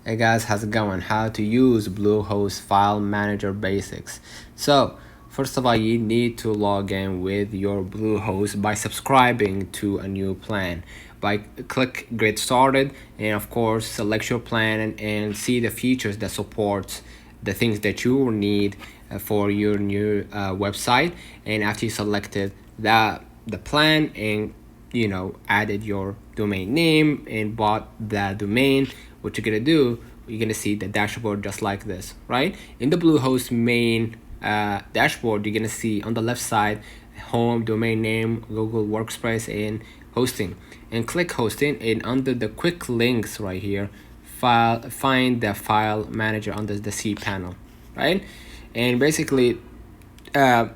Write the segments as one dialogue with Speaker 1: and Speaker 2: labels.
Speaker 1: Hey guys, how's it going? How to use Bluehost File Manager Basics. So, first of all, you need to log in with your Bluehost by subscribing to a new plan. By click Get Started, and of course select your plan and see the features that supports the things that you will need for your new website. And after you selected the plan and added your domain name and bought the domain, what you're gonna do, you're gonna see the dashboard just like this, right? In the Bluehost main dashboard, you're gonna see on the left side home, domain name, Google Workspace, and hosting. And click hosting, and under the quick links right here, find the file manager under the C panel, right? And basically a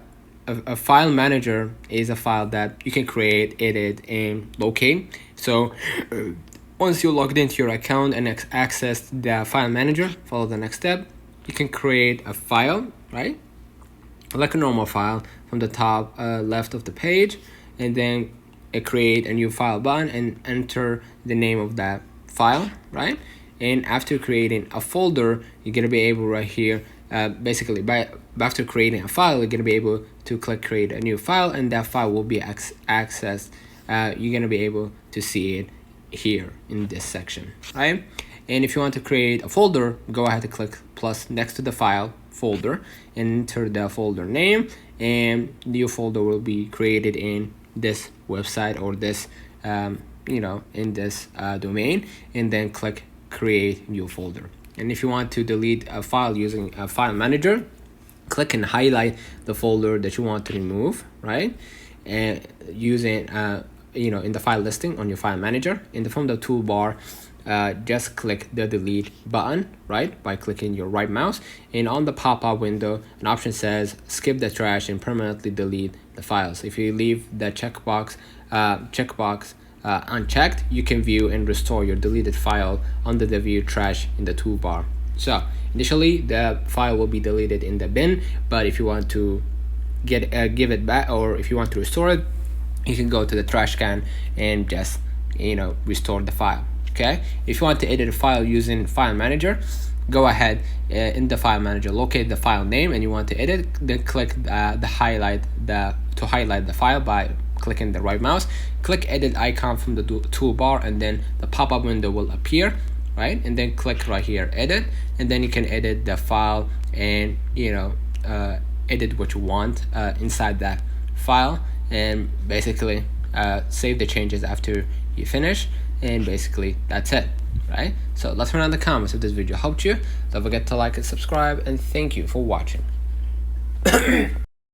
Speaker 1: file manager is a file that you can create, edit, and locate. So once you're logged into your account and access the file manager, follow the next step. You can create a file, right? Like a normal file from the top left of the page, and then create a new file button and enter the name of that file, right? And after creating a folder, you're gonna be able right here, basically after creating a file, you're gonna be able to click create a new file, and that file will be accessed. You're gonna be able to see it here in this section, right? And if you want to create a folder, go ahead and click plus next to the file folder and enter the folder name, and the new folder will be created in this website or this in this domain, and then click create new folder. And if you want to delete a file using a file manager, click and highlight the folder that you want to remove, right? And using in the file listing on your file manager, from the toolbar, just click the delete button, right, by clicking your right mouse, and on the pop-up window an option says skip the trash and permanently delete the files. If you leave the checkbox unchecked, you can view and restore your deleted file under the view trash in the toolbar. So initially the file will be deleted in the bin, but if you want to give it back, or if you want to restore it, you can go to the trash can and just restore the file. Okay, if you want to edit a file using file manager, go ahead in the file manager, locate the file name and you want to edit, then click to highlight the file by clicking the right mouse, click edit icon from the toolbar, and then the pop-up window will appear, right? And then click right here edit, and then you can edit the file and edit what you want inside that file, and basically save the changes after you finish, and basically that's it, right? So let's run on the comments if this video helped you. Don't forget to like and subscribe, and thank you for watching.